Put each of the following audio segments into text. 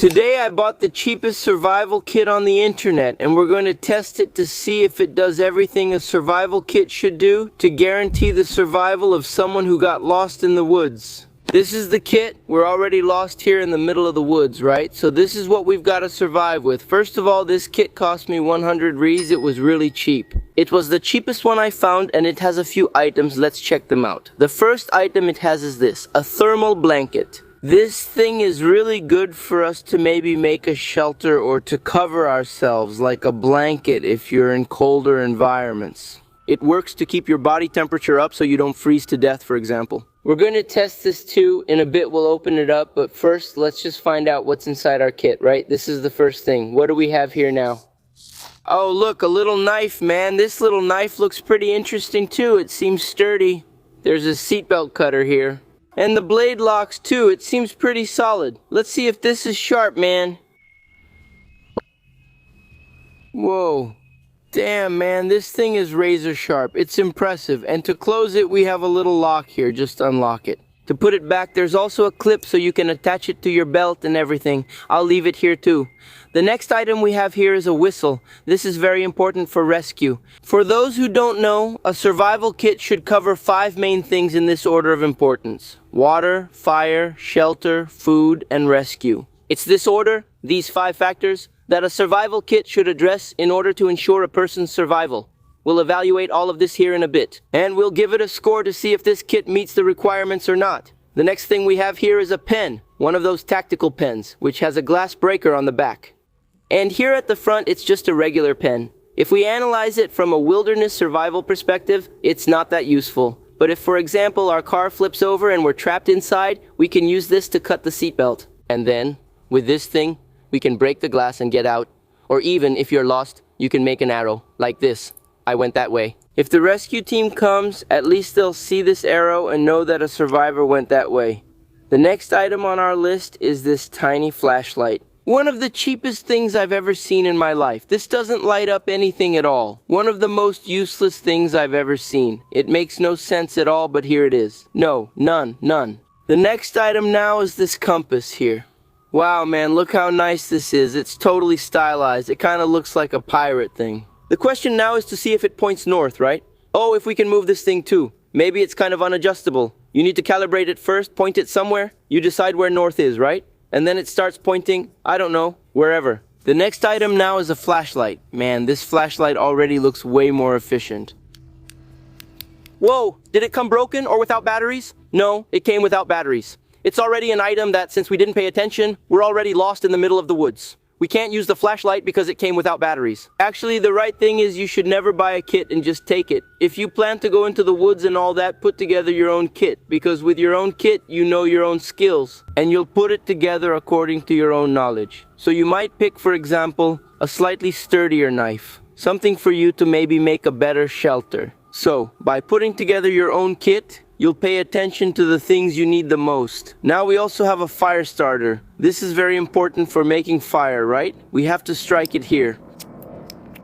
Today I bought the cheapest survival kit on the internet, and we're going to test it to see if it does everything a survival kit should do to guarantee the survival of someone who got lost in the woods. This is the kit. We're already lost here in the middle of the woods, right? So this is what we've got to survive with. First of all, this kit cost me 100 Rs. It was really cheap. It was the cheapest one I found, and it has a few items. Let's check them out. The first item it has is this, a thermal blanket. This thing is really good for us to maybe make a shelter or to cover ourselves, like a blanket if you're in colder environments. It works to keep your body temperature up so you don't freeze to death, for example. We're going to test this too. In a bit we'll open it up, but first let's just find out what's inside our kit, right? This is the first thing. What do we have here now? Oh look, a little knife, man. This little knife looks pretty interesting too. It seems sturdy. There's a seatbelt cutter here. And the blade locks too. It seems pretty solid. Let's see if this is sharp, man. Whoa. Damn, man, this thing is razor sharp. It's impressive. And to close it, we have a little lock here. Just unlock it. To put it back, there's also a clip so you can attach it to your belt and everything. I'll leave it here too. The next item we have here is a whistle. This is very important for rescue. For those who don't know, a survival kit should cover 5 main things in this order of importance: water, fire, shelter, food, and rescue. It's this order, these 5 factors, that a survival kit should address in order to ensure a person's survival. We'll evaluate all of this here in a bit, and we'll give it a score to see if this kit meets the requirements or not. The next thing we have here is a pen, one of those tactical pens, which has a glass breaker on the back. And here at the front, it's just a regular pen. If we analyze it from a wilderness survival perspective, it's not that useful. But if, for example, our car flips over and we're trapped inside, we can use this to cut the seatbelt. And then, with this thing, we can break the glass and get out. Or even, if you're lost, you can make an arrow, like this. I went that way. If the rescue team comes, at least they'll see this arrow and know that a survivor went that way. The next item on our list is this tiny flashlight. One of the cheapest things I've ever seen in my life. This doesn't light up anything at all. One of the most useless things I've ever seen. It makes no sense at all, but here it is. No, none. The next item now is this compass here. Wow, man, look how nice this is. It's totally stylized. It kind of looks like a pirate thing. The question now is to see if it points north, right? Oh, if we can move this thing too. Maybe it's kind of unadjustable. You need to calibrate it first, point it somewhere. You decide where north is, right? And then it starts pointing, I don't know, wherever. The next item now is a flashlight. Man, this flashlight already looks way more efficient. Whoa, did it come broken or without batteries? No, it came without batteries. It's already an item that, since we didn't pay attention, we're already lost in the middle of the woods. We can't use the flashlight because it came without batteries. Actually, the right thing is you should never buy a kit and just take it. If you plan to go into the woods and all that, put together your own kit. Because with your own kit, you know your own skills. And you'll put it together according to your own knowledge. So you might pick, for example, a slightly sturdier knife. Something for you to maybe make a better shelter. So, by putting together your own kit, you'll pay attention to the things you need the most. Now we also have a fire starter. This is very important for making fire, right? We have to strike it here.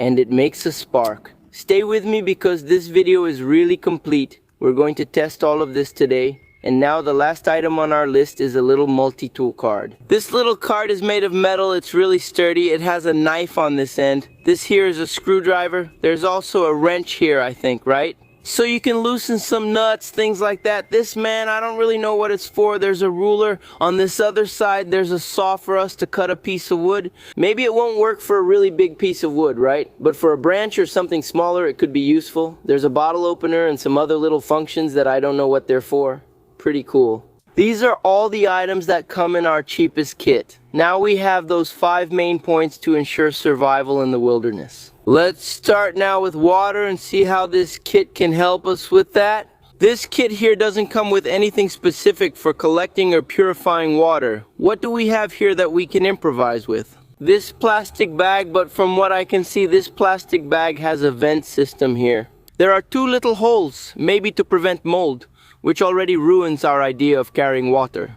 And it makes a spark. Stay with me because this video is really complete. We're going to test all of this today. And now the last item on our list is a little multi-tool card. This little card is made of metal. It's really sturdy. It has a knife on this end. This here is a screwdriver. There's also a wrench here, I think, right? So you can loosen some nuts, things like that. This, man, I don't really know what it's for. There's a ruler. On this other side, there's a saw for us to cut a piece of wood. Maybe it won't work for a really big piece of wood, right? But for a branch or something smaller, it could be useful. There's a bottle opener and some other little functions that I don't know what they're for. Pretty cool. These are all the items that come in our cheapest kit. Now we have those 5 main points to ensure survival in the wilderness. Let's start now with water and see how this kit can help us with that. This kit here doesn't come with anything specific for collecting or purifying water. What do we have here that we can improvise with? This plastic bag, but from what I can see, this plastic bag has a vent system here. There are 2 little holes, maybe to prevent mold, which already ruins our idea of carrying water.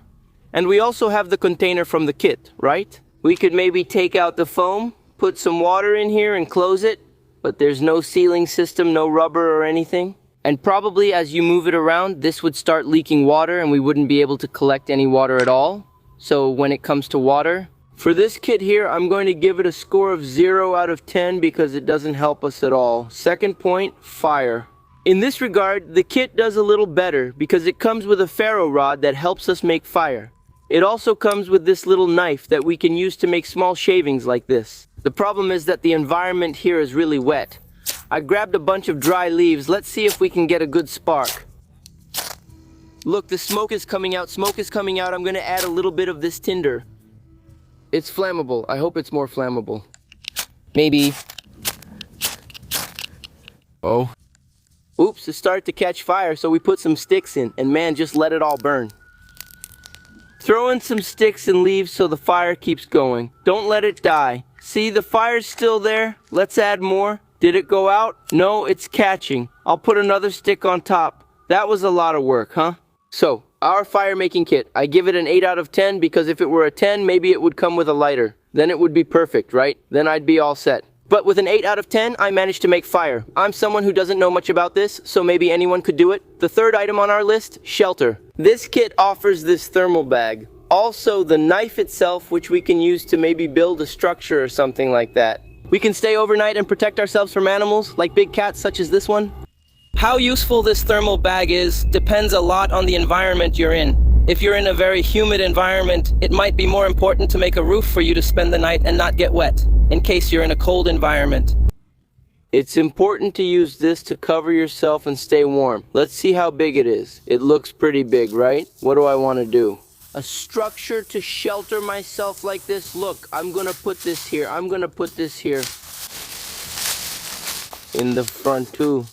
And we also have the container from the kit, right? We could maybe take out the foam, put some water in here and close it, but there's no sealing system, no rubber or anything. And probably as you move it around, this would start leaking water and we wouldn't be able to collect any water at all. So when it comes to water, For this kit here, I'm going to give it a score of 0 out of 10 because it doesn't help us at all. Second point, fire. In this regard, the kit does a little better because it comes with a ferro rod that helps us make fire. It also comes with this little knife that we can use to make small shavings like this. The problem is that the environment here is really wet. I grabbed a bunch of dry leaves. Let's see if we can get a good spark. Look, the smoke is coming out. Smoke is coming out. I'm going to add a little bit of this tinder. It's flammable. I hope it's more flammable. Maybe. Oh. Oops, it started to catch fire, so we put some sticks in, and man, just let it all burn. Throw in some sticks and leaves so the fire keeps going. Don't let it die. See, the fire's still there. Let's add more. Did it go out? No, it's catching. I'll put another stick on top. That was a lot of work, huh? So, our fire making kit. I give it an 8 out of 10 because if it were a 10, maybe it would come with a lighter. Then it would be perfect, right? Then I'd be all set. But with an 8 out of 10, I managed to make fire. I'm someone who doesn't know much about this, so maybe anyone could do it. The third item on our list, shelter. This kit offers this thermal bag. Also, the knife itself, which we can use to maybe build a structure or something like that. We can stay overnight and protect ourselves from animals, like big cats such as this one. How useful this thermal bag is depends a lot on the environment you're in. If you're in a very humid environment, it might be more important to make a roof for you to spend the night and not get wet, in case you're in a cold environment. It's important to use this to cover yourself and stay warm. Let's see how big it is. It looks pretty big, right? What do I want to do? A structure to shelter myself like this? Look, I'm gonna put this here. I'm gonna put this here. In the front too.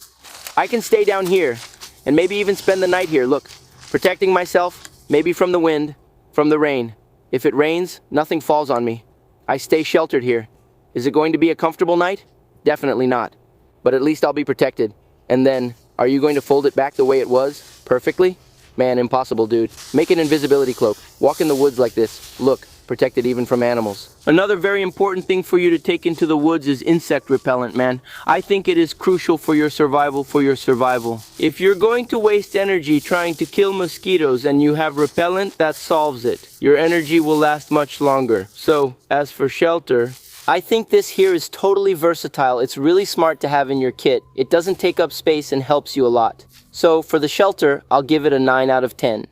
I can stay down here and maybe even spend the night here. Look, protecting myself, maybe from the wind, from the rain. If it rains, nothing falls on me. I stay sheltered here. Is it going to be a comfortable night? Definitely not. But at least I'll be protected. And then, are you going to fold it back the way it was? Perfectly? Man, impossible, dude. Make an invisibility cloak. Walk in the woods like this. Look, protected even from animals. Another very important thing for you to take into the woods is insect repellent, man. I think it is crucial for your survival, If you're going to waste energy trying to kill mosquitoes and you have repellent, that solves it. Your energy will last much longer. So, as for shelter, I think this here is totally versatile. It's really smart to have in your kit. It doesn't take up space and helps you a lot. So, for the shelter, I'll give it a 9 out of 10.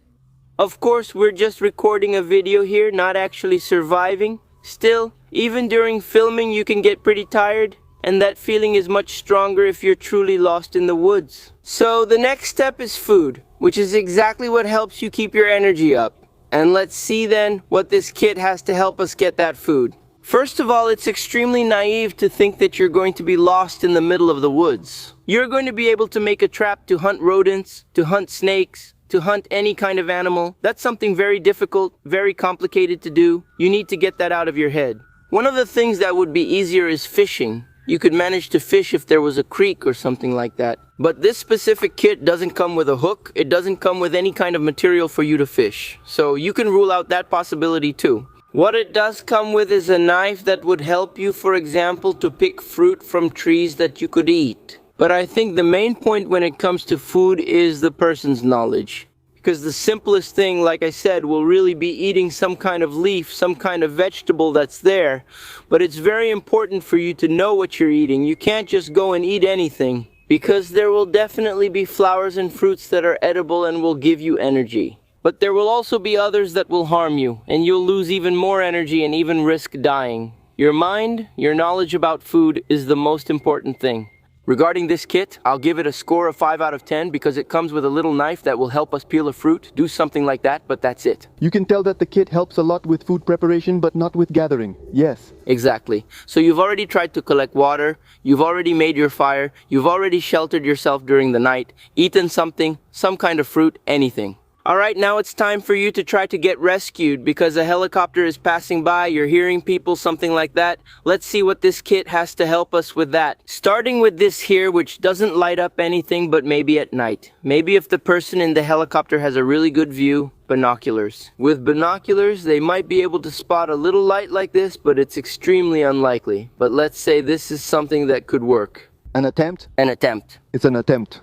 Of course, we're just recording a video here, not actually surviving. Still, even during filming you can get pretty tired, and that feeling is much stronger if you're truly lost in the woods. So the next step is food, which is exactly what helps you keep your energy up. And let's see then what this kit has to help us get that food. First of all, it's extremely naive to think that you're going to be lost in the middle of the woods. You're going to be able to make a trap to hunt rodents, to hunt snakes, to hunt any kind of animal. That's something very difficult, very complicated to do. You need to get that out of your head. One of the things that would be easier is fishing. You could manage to fish if there was a creek or something like that. But this specific kit doesn't come with a hook. It doesn't come with any kind of material for you to fish. So you can rule out that possibility too. What it does come with is a knife that would help you, for example, to pick fruit from trees that you could eat. But I think the main point when it comes to food is the person's knowledge. Because the simplest thing, like I said, will really be eating some kind of leaf, some kind of vegetable that's there. But it's very important for you to know what you're eating. You can't just go and eat anything. Because there will definitely be flowers and fruits that are edible and will give you energy. But there will also be others that will harm you, and you'll lose even more energy and even risk dying. Your mind, your knowledge about food is the most important thing. Regarding this kit, I'll give it a score of 5 out of 10 because it comes with a little knife that will help us peel a fruit, do something like that, but that's it. You can tell that the kit helps a lot with food preparation, but not with gathering. Yes. Exactly. So you've already tried to collect water, you've already made your fire, you've already sheltered yourself during the night, eaten something, some kind of fruit, anything. Alright, now it's time for you to try to get rescued because a helicopter is passing by, you're hearing people, something like that. Let's see what this kit has to help us with that. Starting with this here, which doesn't light up anything but maybe at night. Maybe if the person in the helicopter has a really good view, binoculars. With binoculars, they might be able to spot a little light like this, but it's extremely unlikely. But let's say this is something that could work. An attempt? An attempt. It's an attempt.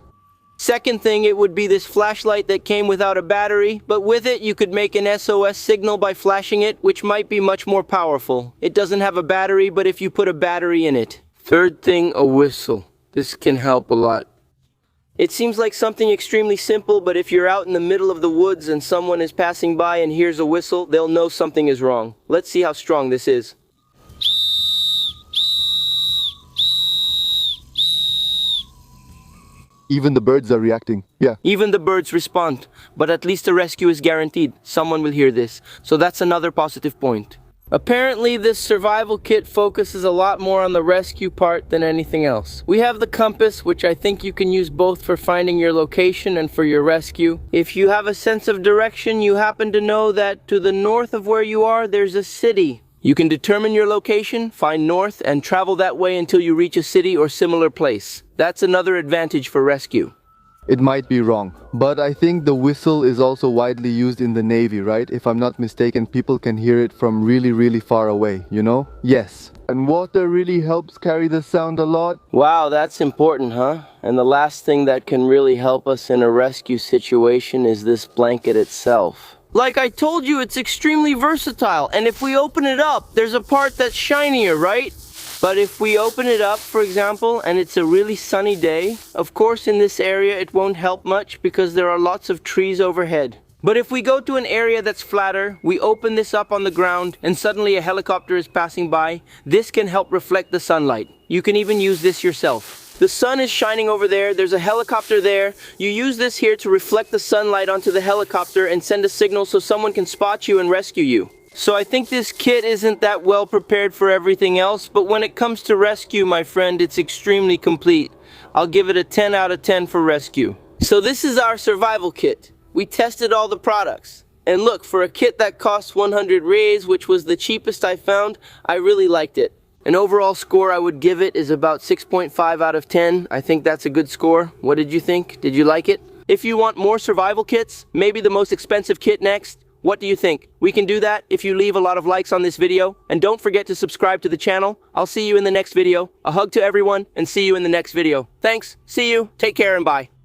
Second thing, it would be this flashlight that came without a battery, but with it you could make an SOS signal by flashing it, which might be much more powerful. It doesn't have a battery, but if you put a battery in it. Third thing, a whistle. This can help a lot. It seems like something extremely simple, but if you're out in the middle of the woods and someone is passing by and hears a whistle, they'll know something is wrong. Let's see how strong this is. Even the birds are reacting. Yeah. Even the birds respond, but at least a rescue is guaranteed. Someone will hear this, so that's another positive point. Apparently, this survival kit focuses a lot more on the rescue part than anything else. We have the compass, which I think you can use both for finding your location and for your rescue. If you have a sense of direction, you happen to know that to the north of where you are, there's a city. You can determine your location, find north, and travel that way until you reach a city or similar place. That's another advantage for rescue. It might be wrong, but I think the whistle is also widely used in the Navy, right? If I'm not mistaken, people can hear it from really, really far away, you know? Yes. And water really helps carry the sound a lot. Wow, that's important, huh? And the last thing that can really help us in a rescue situation is this blanket itself. Like I told you, it's extremely versatile, and if we open it up, there's a part that's shinier, right? But if we open it up, for example, and it's a really sunny day, of course in this area it won't help much because there are lots of trees overhead. But if we go to an area that's flatter, we open this up on the ground, and suddenly a helicopter is passing by, this can help reflect the sunlight. You can even use this yourself. The sun is shining over there, there's a helicopter there. You use this here to reflect the sunlight onto the helicopter and send a signal so someone can spot you and rescue you. So I think this kit isn't that well prepared for everything else, but when it comes to rescue, my friend, it's extremely complete. I'll give it a 10 out of 10 for rescue. So this is our survival kit. We tested all the products. And look, for a kit that costs 100 rays, which was the cheapest I found, I really liked it. An overall score I would give it is about 6.5 out of 10. I think that's a good score. What did you think? Did you like it? If you want more survival kits, maybe the most expensive kit next, what do you think? We can do that if you leave a lot of likes on this video. And don't forget to subscribe to the channel. I'll see you in the next video. A hug to everyone and see you in the next video. Thanks. See you. Take care and bye.